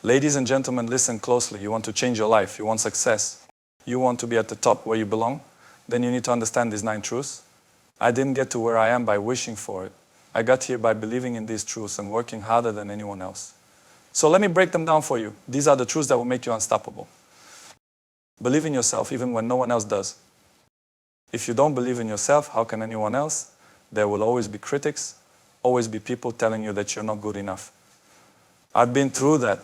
Ladies and gentlemen, listen closely. You want to change your life. You want success. You want to be at the top where you belong. Then you need to understand these 9 truths. I didn't get to where I am by wishing for it. I got here by believing in these truths and working harder than anyone else. So let me break them down for you. These are the truths that will make you unstoppable. Believe in yourself even when no one else does. If you don't believe in yourself, how can anyone else? There will always be critics, always be people telling you that you're not good enough. I've been through that.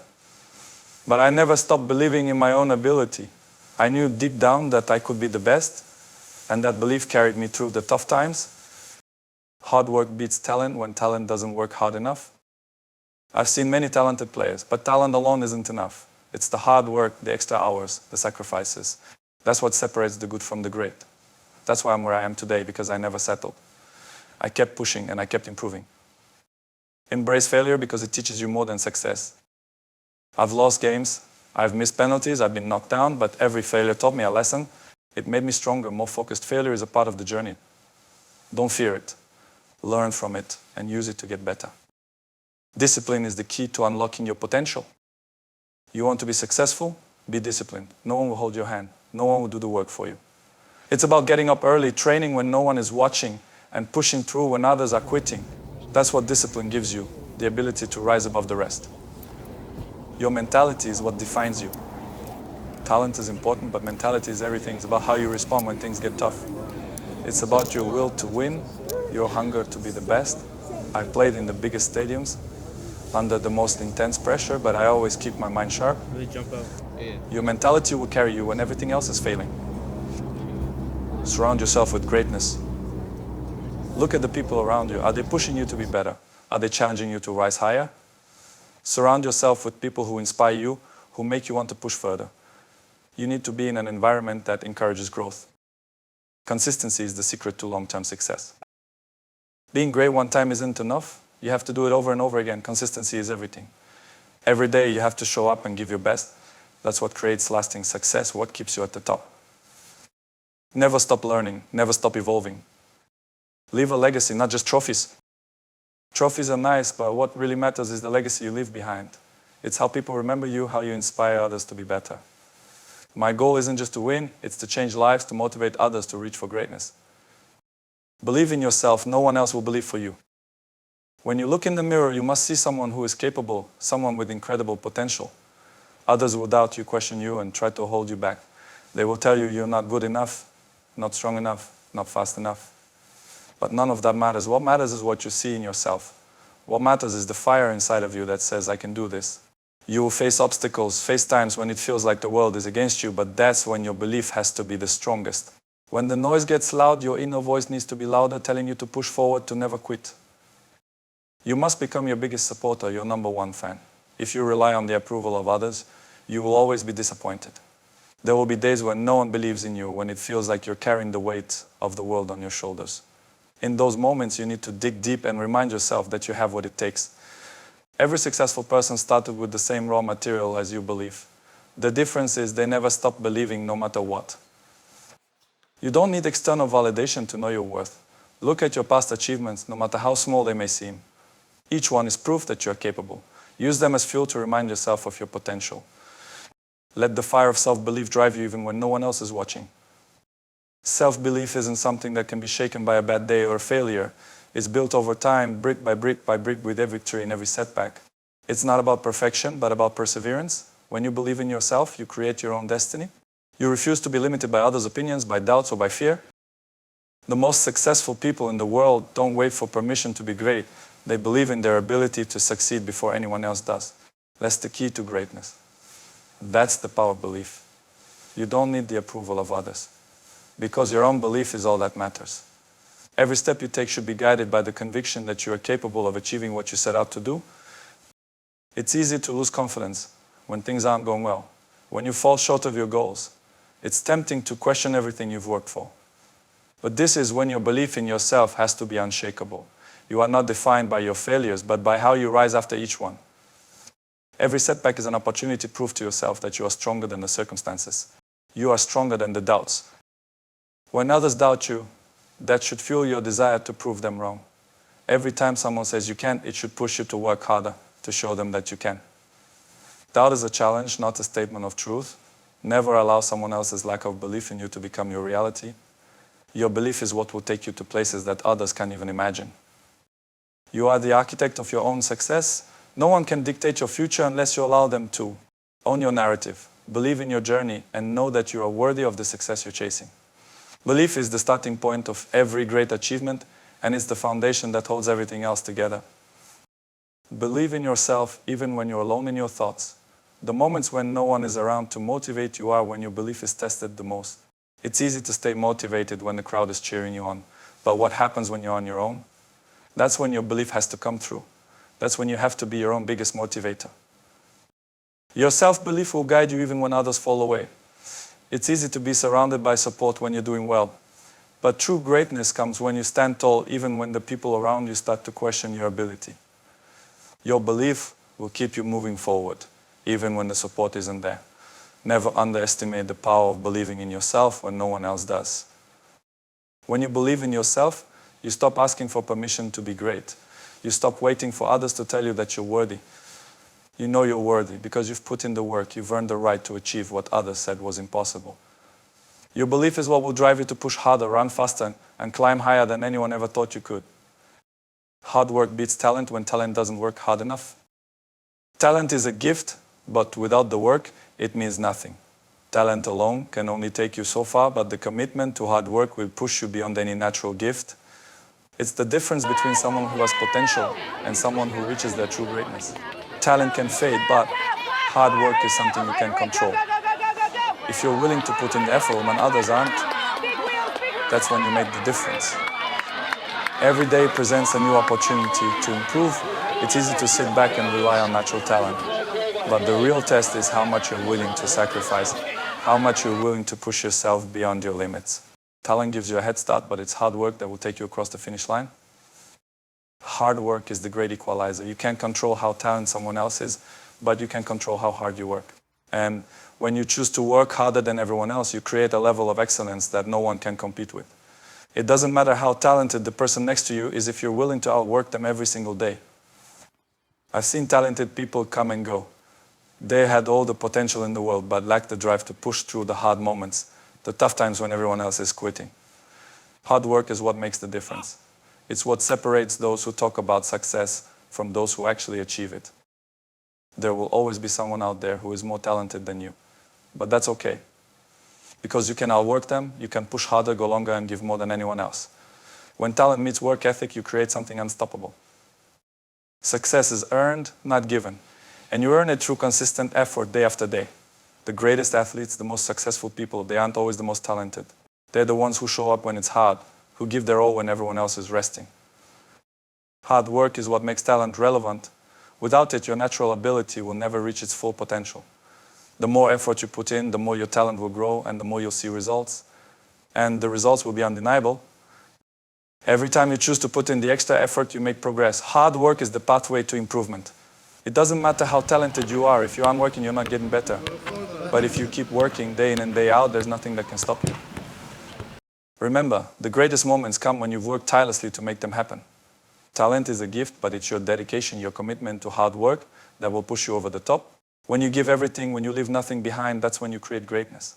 But I never stopped believing in my own ability. I knew deep down that I could be the best, and that belief carried me through the tough times. Hard work beats talent when talent doesn't work hard enough. I've seen many talented players, but talent alone isn't enough. It's the hard work, the extra hours, the sacrifices. That's what separates the good from the great. That's why I'm where I am today, because I never settled. I kept pushing and I kept improving. Embrace failure because it teaches you more than success. I've lost games, I've missed penalties, I've been knocked down, but every failure taught me a lesson. It made me stronger, more focused. Failure is a part of the journey. Don't fear it. Learn from it and use it to get better. Discipline is the key to unlocking your potential. You want to be successful? Be disciplined. No one will hold your hand. No one will do the work for you. It's about getting up early, training when no one is watching, and pushing through when others are quitting. That's what discipline gives you, the ability to rise above the rest. Your mentality is what defines you. Talent is important, but mentality is everything. It's about how you respond when things get tough. It's about your will to win, your hunger to be the best. I've played in the biggest stadiums, under the most intense pressure, but I always keep my mind sharp. Really jump out. Yeah. Your mentality will carry you when everything else is failing. Surround yourself with greatness. Look at the people around you. Are they pushing you to be better? Are they challenging you to rise higher? Surround yourself with people who inspire you, who make you want to push further. You need to be in an environment that encourages growth. Consistency is the secret to long-term success. Being great one time isn't enough. You have to do it over and over again. Consistency is everything. Every day you have to show up and give your best. That's what creates lasting success, what keeps you at the top. Never stop learning, never stop evolving. Leave a legacy, not just trophies. Trophies are nice, but what really matters is the legacy you leave behind. It's how people remember you, how you inspire others to be better. My goal isn't just to win, it's to change lives, to motivate others to reach for greatness. Believe in yourself, no one else will believe for you. When you look in the mirror, you must see someone who is capable, someone with incredible potential. Others will doubt you, question you, and try to hold you back. They will tell you you're not good enough, not strong enough, not fast enough. But none of that matters. What matters is what you see in yourself. What matters is the fire inside of you that says, I can do this. You will face obstacles, face times when it feels like the world is against you, but that's when your belief has to be the strongest. When the noise gets loud, your inner voice needs to be louder, telling you to push forward, to never quit. You must become your biggest supporter, your #1 fan. If you rely on the approval of others, you will always be disappointed. There will be days when no one believes in you, when it feels like you're carrying the weight of the world on your shoulders. In those moments, you need to dig deep and remind yourself that you have what it takes. Every successful person started with the same raw material as you believe. The difference is they never stop believing no matter what. You don't need external validation to know your worth. Look at your past achievements, no matter how small they may seem. Each one is proof that you are capable. Use them as fuel to remind yourself of your potential. Let the fire of self-belief drive you even when no one else is watching. Self-belief isn't something that can be shaken by a bad day or a failure. It's built over time, brick by brick by brick, with every victory and every setback. It's not about perfection, but about perseverance. When you believe in yourself, you create your own destiny. You refuse to be limited by others' opinions, by doubts, or by fear. The most successful people in the world don't wait for permission to be great. They believe in their ability to succeed before anyone else does. That's the key to greatness. That's the power of belief. You don't need the approval of others, because your own belief is all that matters. Every step you take should be guided by the conviction that you are capable of achieving what you set out to do. It's easy to lose confidence when things aren't going well, when you fall short of your goals. It's tempting to question everything you've worked for. But this is when your belief in yourself has to be unshakable. You are not defined by your failures, but by how you rise after each one. Every setback is an opportunity to prove to yourself that you are stronger than the circumstances. You are stronger than the doubts. When others doubt you, that should fuel your desire to prove them wrong. Every time someone says you can't, it should push you to work harder to show them that you can. Doubt is a challenge, not a statement of truth. Never allow someone else's lack of belief in you to become your reality. Your belief is what will take you to places that others can't even imagine. You are the architect of your own success. No one can dictate your future unless you allow them to. Own your narrative, believe in your journey, and know that you are worthy of the success you're chasing. Belief is the starting point of every great achievement, and it's the foundation that holds everything else together. Believe in yourself even when you're alone in your thoughts. The moments when no one is around to motivate you are when your belief is tested the most. It's easy to stay motivated when the crowd is cheering you on, but what happens when you're on your own? That's when your belief has to come through. That's when you have to be your own biggest motivator. Your self-belief will guide you even when others fall away. It's easy to be surrounded by support when you're doing well, but true greatness comes when you stand tall even when the people around you start to question your ability. Your belief will keep you moving forward, even when the support isn't there. Never underestimate the power of believing in yourself when no one else does. When you believe in yourself, you stop asking for permission to be great. You stop waiting for others to tell you that you're worthy. You know you're worthy because you've put in the work. You've earned the right to achieve what others said was impossible. Your belief is what will drive you to push harder, run faster, and climb higher than anyone ever thought you could. Hard work beats talent when talent doesn't work hard enough. Talent is a gift, but without the work, it means nothing. Talent alone can only take you so far, but the commitment to hard work will push you beyond any natural gift. It's the difference between someone who has potential and someone who reaches their true greatness. Talent can fade, but hard work is something you can control. If you're willing to put in the effort when others aren't, that's when you make the difference. Every day presents a new opportunity to improve. It's easy to sit back and rely on natural talent. But the real test is how much you're willing to sacrifice, how much you're willing to push yourself beyond your limits. Talent gives you a head start, but it's hard work that will take you across the finish line. Hard work is the great equalizer. You can't control how talented someone else is, but you can control how hard you work. And when you choose to work harder than everyone else, you create a level of excellence that no one can compete with. It doesn't matter how talented the person next to you is if you're willing to outwork them every single day. I've seen talented people come and go. They had all the potential in the world, but lacked the drive to push through the hard moments, the tough times when everyone else is quitting. Hard work is what makes the difference. It's what separates those who talk about success from those who actually achieve it. There will always be someone out there who is more talented than you, but that's okay. Because you can outwork them, you can push harder, go longer, and give more than anyone else. When talent meets work ethic, you create something unstoppable. Success is earned, not given. And you earn it through consistent effort day after day. The greatest athletes, the most successful people, they aren't always the most talented. They're the ones who show up when it's hard, who give their all when everyone else is resting. Hard work is what makes talent relevant. Without it, your natural ability will never reach its full potential. The more effort you put in, the more your talent will grow and the more you'll see results. And the results will be undeniable. Every time you choose to put in the extra effort, you make progress. Hard work is the pathway to improvement. It doesn't matter how talented you are. If you aren't working, you're not getting better. But if you keep working day in and day out, there's nothing that can stop you. Remember, the greatest moments come when you've worked tirelessly to make them happen. Talent is a gift, but it's your dedication, your commitment to hard work that will push you over the top. When you give everything, when you leave nothing behind, that's when you create greatness.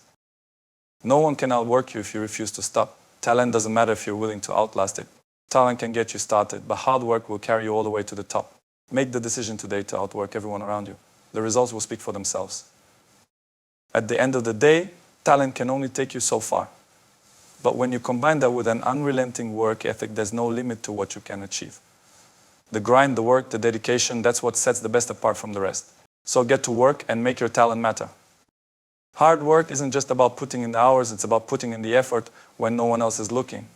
No one can outwork you if you refuse to stop. Talent doesn't matter if you're willing to outlast it. Talent can get you started, but hard work will carry you all the way to the top. Make the decision today to outwork everyone around you. The results will speak for themselves. At the end of the day, talent can only take you so far. But when you combine that with an unrelenting work ethic, there's no limit to what you can achieve. The grind, the work, the dedication, that's what sets the best apart from the rest. So get to work and make your talent matter. Hard work isn't just about putting in the hours, it's about putting in the effort when no one else is looking.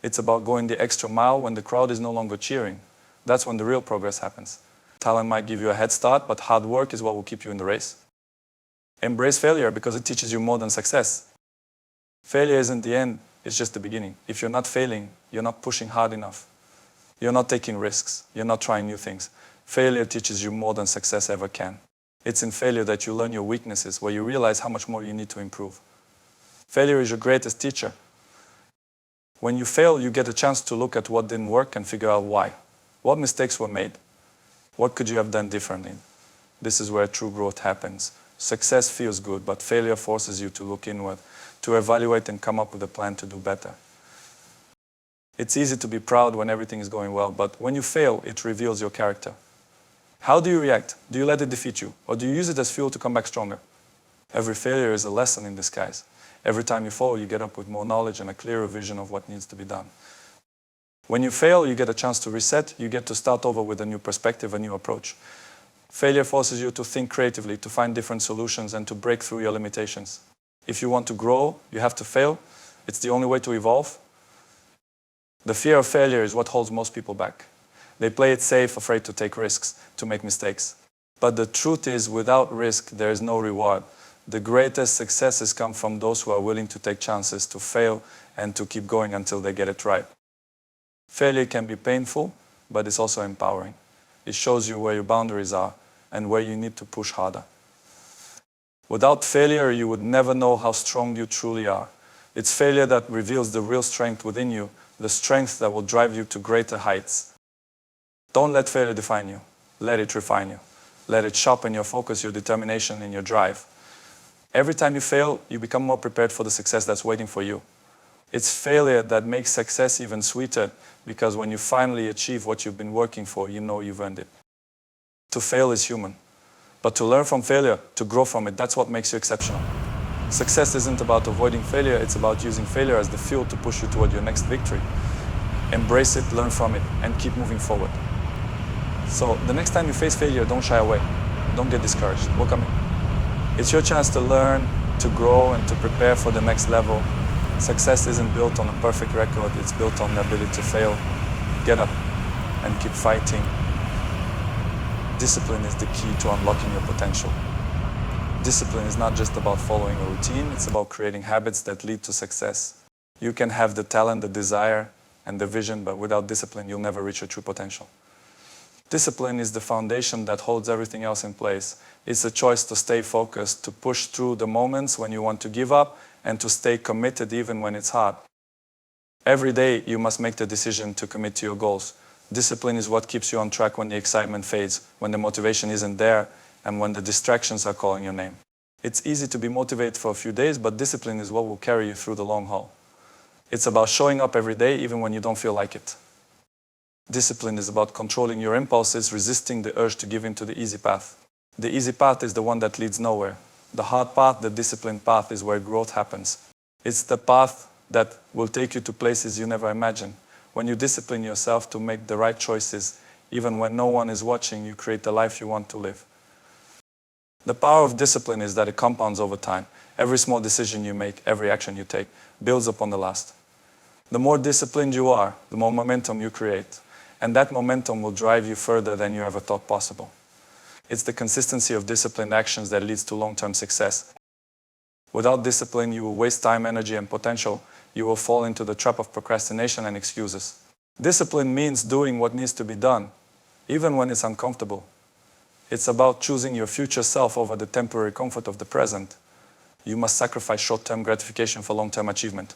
It's about going the extra mile when the crowd is no longer cheering. That's when the real progress happens. Talent might give you a head start, but hard work is what will keep you in the race. Embrace failure because it teaches you more than success. Failure isn't the end, it's just the beginning. If you're not failing, you're not pushing hard enough. You're not taking risks. You're not trying new things. Failure teaches you more than success ever can. It's in failure that you learn your weaknesses, where you realize how much more you need to improve. Failure is your greatest teacher. When you fail, you get a chance to look at what didn't work and figure out why. What mistakes were made? What could you have done differently? This is where true growth happens. Success feels good, but failure forces you to look inward, to evaluate and come up with a plan to do better. It's easy to be proud when everything is going well, but when you fail, it reveals your character. How do you react? Do you let it defeat you? Or do you use it as fuel to come back stronger? Every failure is a lesson in disguise. Every time you fall, you get up with more knowledge and a clearer vision of what needs to be done. When you fail, you get a chance to reset. You get to start over with a new perspective, a new approach. Failure forces you to think creatively, to find different solutions, and to break through your limitations. If you want to grow, you have to fail. It's the only way to evolve. The fear of failure is what holds most people back. They play it safe, afraid to take risks, to make mistakes. But the truth is, without risk, there is no reward. The greatest successes come from those who are willing to take chances, to fail, and to keep going until they get it right. Failure can be painful, but it's also empowering. It shows you where your boundaries are and where you need to push harder. Without failure, you would never know how strong you truly are. It's failure that reveals the real strength within you, the strength that will drive you to greater heights. Don't let failure define you. Let it refine you. Let it sharpen your focus, your determination, and your drive. Every time you fail, you become more prepared for the success that's waiting for you. It's failure that makes success even sweeter, because when you finally achieve what you've been working for, you know you've earned it. To fail is human. But to learn from failure, to grow from it, that's what makes you exceptional. Success isn't about avoiding failure, it's about using failure as the fuel to push you toward your next victory. Embrace it, learn from it, and keep moving forward. So the next time you face failure, don't shy away. Don't get discouraged. Welcome it. It's your chance to learn, to grow, and to prepare for the next level. Success isn't built on a perfect record, it's built on the ability to fail, get up, and keep fighting. Discipline is the key to unlocking your potential. Discipline is not just about following a routine, it's about creating habits that lead to success. You can have the talent, the desire, and the vision, but without discipline, you'll never reach your true potential. Discipline is the foundation that holds everything else in place. It's a choice to stay focused, to push through the moments when you want to give up, and to stay committed even when it's hard. Every day, you must make the decision to commit to your goals. Discipline is what keeps you on track when the excitement fades, when the motivation isn't there, and when the distractions are calling your name. It's easy to be motivated for a few days, but discipline is what will carry you through the long haul. It's about showing up every day, even when you don't feel like it. Discipline is about controlling your impulses, resisting the urge to give in to the easy path. The easy path is the one that leads nowhere. The hard path, the disciplined path, is where growth happens. It's the path that will take you to places you never imagined. When you discipline yourself to make the right choices, even when no one is watching, you create the life you want to live. The power of discipline is that it compounds over time. Every small decision you make, every action you take, builds upon the last. The more disciplined you are, the more momentum you create. And that momentum will drive you further than you ever thought possible. It's the consistency of disciplined actions that leads to long-term success. Without discipline, you will waste time, energy, and potential. You will fall into the trap of procrastination and excuses. Discipline means doing what needs to be done, even when it's uncomfortable. It's about choosing your future self over the temporary comfort of the present. You must sacrifice short-term gratification for long-term achievement.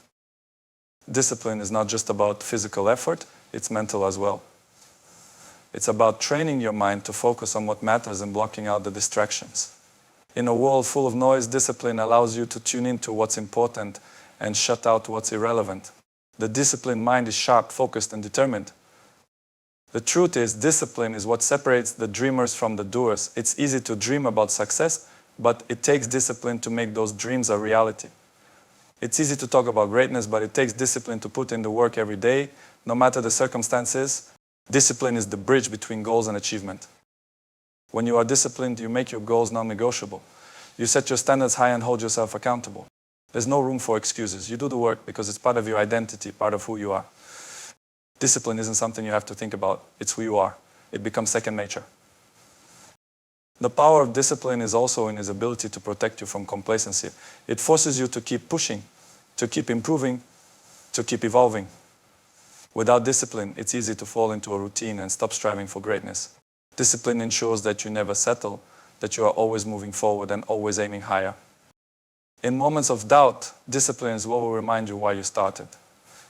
Discipline is not just about physical effort, it's mental as well. It's about training your mind to focus on what matters and blocking out the distractions. In a world full of noise, discipline allows you to tune into what's important and shut out what's irrelevant. The disciplined mind is sharp, focused, and determined. The truth is, discipline is what separates the dreamers from the doers. It's easy to dream about success, but it takes discipline to make those dreams a reality. It's easy to talk about greatness, but it takes discipline to put in the work every day, no matter the circumstances. Discipline is the bridge between goals and achievement. When you are disciplined, you make your goals non-negotiable. You set your standards high and hold yourself accountable. There's no room for excuses. You do the work because it's part of your identity, part of who you are. Discipline isn't something you have to think about. It's who you are. It becomes second nature. The power of discipline is also in its ability to protect you from complacency. It forces you to keep pushing, to keep improving, to keep evolving. Without discipline, it's easy to fall into a routine and stop striving for greatness. Discipline ensures that you never settle, that you are always moving forward and always aiming higher. In moments of doubt, discipline is what will remind you why you started.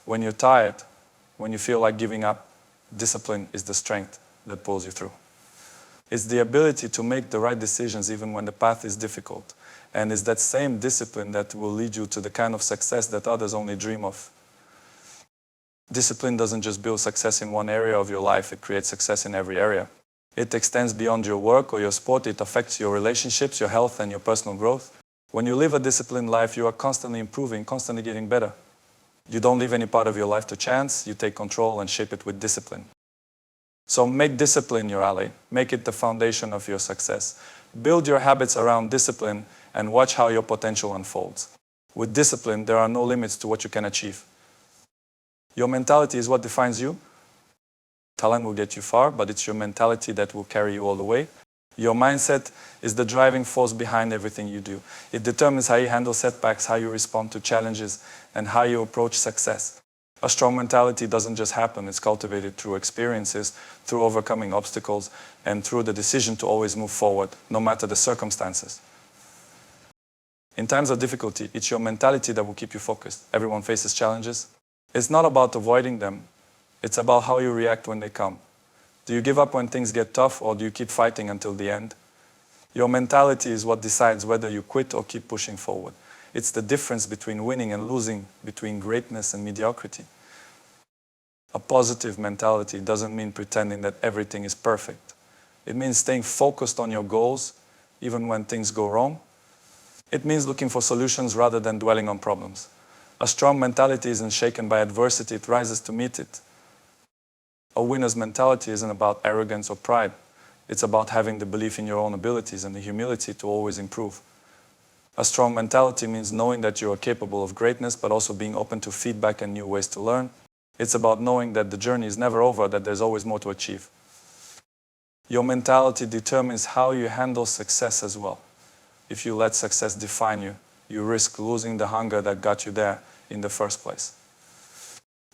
When you're tired, when you feel like giving up, discipline is the strength that pulls you through. It's the ability to make the right decisions even when the path is difficult. And it's that same discipline that will lead you to the kind of success that others only dream of. Discipline doesn't just build success in one area of your life, it creates success in every area. It extends beyond your work or your sport, it affects your relationships, your health, and your personal growth. When you live a disciplined life, you are constantly improving, constantly getting better. You don't leave any part of your life to chance, you take control and shape it with discipline. So make discipline your ally, make it the foundation of your success. Build your habits around discipline and watch how your potential unfolds. With discipline, there are no limits to what you can achieve. Your mentality is what defines you. Talent will get you far, but it's your mentality that will carry you all the way. Your mindset is the driving force behind everything you do. It determines how you handle setbacks, how you respond to challenges, and how you approach success. A strong mentality doesn't just happen, it's cultivated through experiences, through overcoming obstacles, and through the decision to always move forward, no matter the circumstances. In times of difficulty, it's your mentality that will keep you focused. Everyone faces challenges. It's not about avoiding them, it's about how you react when they come. Do you give up when things get tough, or do you keep fighting until the end? Your mentality is what decides whether you quit or keep pushing forward. It's the difference between winning and losing, between greatness and mediocrity. A positive mentality doesn't mean pretending that everything is perfect. It means staying focused on your goals, even when things go wrong. It means looking for solutions rather than dwelling on problems. A strong mentality isn't shaken by adversity, it rises to meet it. A winner's mentality isn't about arrogance or pride. It's about having the belief in your own abilities and the humility to always improve. A strong mentality means knowing that you are capable of greatness, but also being open to feedback and new ways to learn. It's about knowing that the journey is never over, that there's always more to achieve. Your mentality determines how you handle success as well. If you let success define you, you risk losing the hunger that got you there in the first place.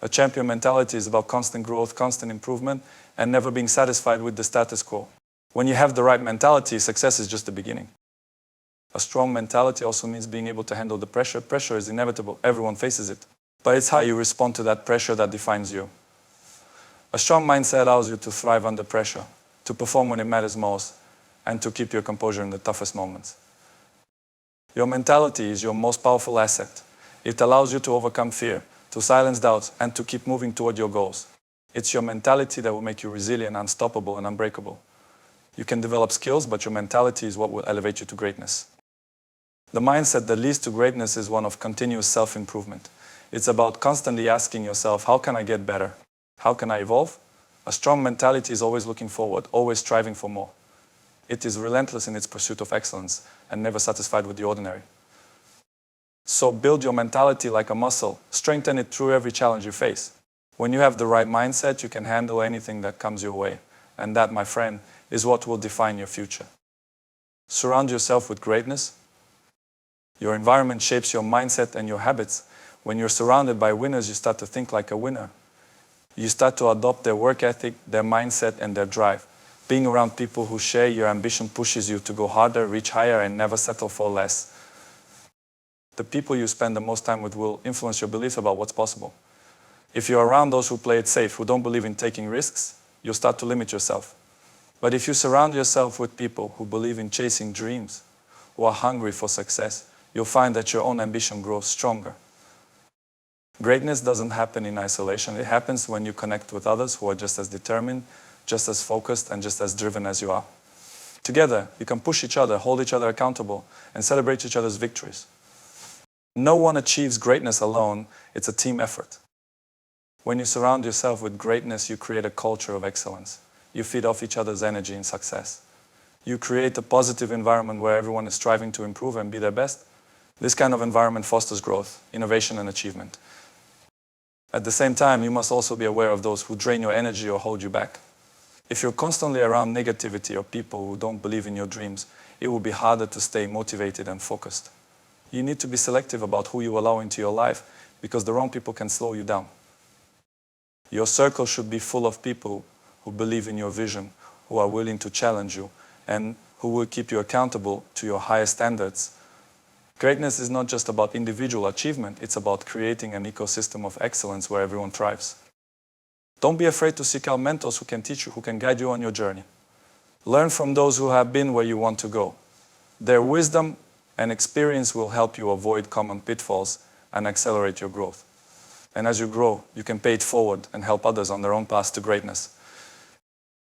A champion mentality is about constant growth, constant improvement, and never being satisfied with the status quo. When you have the right mentality, success is just the beginning. A strong mentality also means being able to handle the pressure. Pressure is inevitable, everyone faces it. But it's how you respond to that pressure that defines you. A strong mindset allows you to thrive under pressure, to perform when it matters most, and to keep your composure in the toughest moments. Your mentality is your most powerful asset. It allows you to overcome fear, to silence doubts, and to keep moving toward your goals. It's your mentality that will make you resilient, unstoppable, and unbreakable. You can develop skills, but your mentality is what will elevate you to greatness. The mindset that leads to greatness is one of continuous self-improvement. It's about constantly asking yourself, how can I get better? How can I evolve? A strong mentality is always looking forward, always striving for more. It is relentless in its pursuit of excellence and never satisfied with the ordinary. So build your mentality like a muscle. Strengthen it through every challenge you face. When you have the right mindset, you can handle anything that comes your way. And that, my friend, is what will define your future. Surround yourself with greatness. Your environment shapes your mindset and your habits. When you're surrounded by winners, you start to think like a winner. You start to adopt their work ethic, their mindset, and their drive. Being around people who share your ambition pushes you to go harder, reach higher, and never settle for less. The people you spend the most time with will influence your beliefs about what's possible. If you're around those who play it safe, who don't believe in taking risks, you'll start to limit yourself. But if you surround yourself with people who believe in chasing dreams, who are hungry for success, you'll find that your own ambition grows stronger. Greatness doesn't happen in isolation. It happens when you connect with others who are just as determined, just as focused, and just as driven as you are. Together, you can push each other, hold each other accountable, and celebrate each other's victories. No one achieves greatness alone. It's a team effort. When you surround yourself with greatness, you create a culture of excellence. You feed off each other's energy and success. You create a positive environment where everyone is striving to improve and be their best. This kind of environment fosters growth, innovation, and achievement. At the same time, you must also be aware of those who drain your energy or hold you back. If you're constantly around negativity or people who don't believe in your dreams, it will be harder to stay motivated and focused. You need to be selective about who you allow into your life because the wrong people can slow you down. Your circle should be full of people who believe in your vision, who are willing to challenge you, and who will keep you accountable to your higher standards. Greatness is not just about individual achievement, it's about creating an ecosystem of excellence where everyone thrives. Don't be afraid to seek out mentors who can teach you, who can guide you on your journey. Learn from those who have been where you want to go. Their wisdom and experience will help you avoid common pitfalls and accelerate your growth. And as you grow, you can pay it forward and help others on their own path to greatness.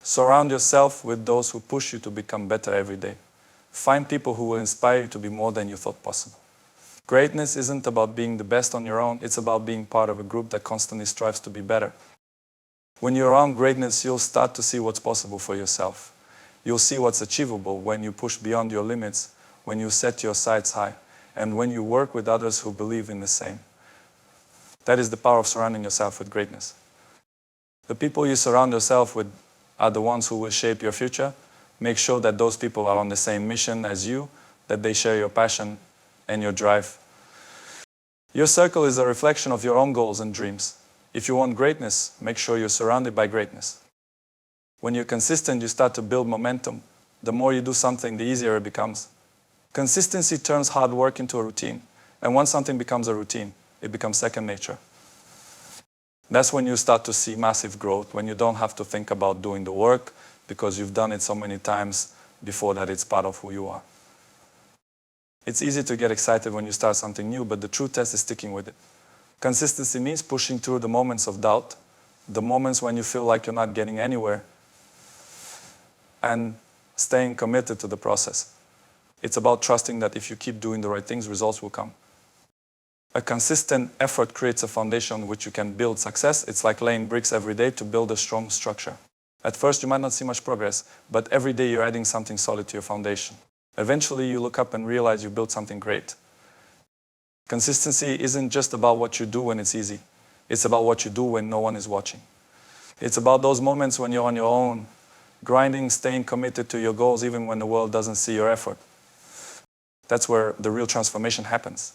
Surround yourself with those who push you to become better every day. Find people who will inspire you to be more than you thought possible. Greatness isn't about being the best on your own, it's about being part of a group that constantly strives to be better. When you're around greatness, you'll start to see what's possible for yourself. You'll see what's achievable when you push beyond your limits, when you set your sights high, and when you work with others who believe in the same. That is the power of surrounding yourself with greatness. The people you surround yourself with are the ones who will shape your future. Make sure that those people are on the same mission as you, that they share your passion and your drive. Your circle is a reflection of your own goals and dreams. If you want greatness, make sure you're surrounded by greatness. When you're consistent, you start to build momentum. The more you do something, the easier it becomes. Consistency turns hard work into a routine. And once something becomes a routine, it becomes second nature. That's when you start to see massive growth, when you don't have to think about doing the work because you've done it so many times before that it's part of who you are. It's easy to get excited when you start something new, but the true test is sticking with it. Consistency means pushing through the moments of doubt, the moments when you feel like you're not getting anywhere, and staying committed to the process. It's about trusting that if you keep doing the right things, results will come. A consistent effort creates a foundation on which you can build success. It's like laying bricks every day to build a strong structure. At first, you might not see much progress, but every day you're adding something solid to your foundation. Eventually, you look up and realize you built something great. Consistency isn't just about what you do when it's easy. It's about what you do when no one is watching. It's about those moments when you're on your own, grinding, staying committed to your goals even when the world doesn't see your effort. That's where the real transformation happens.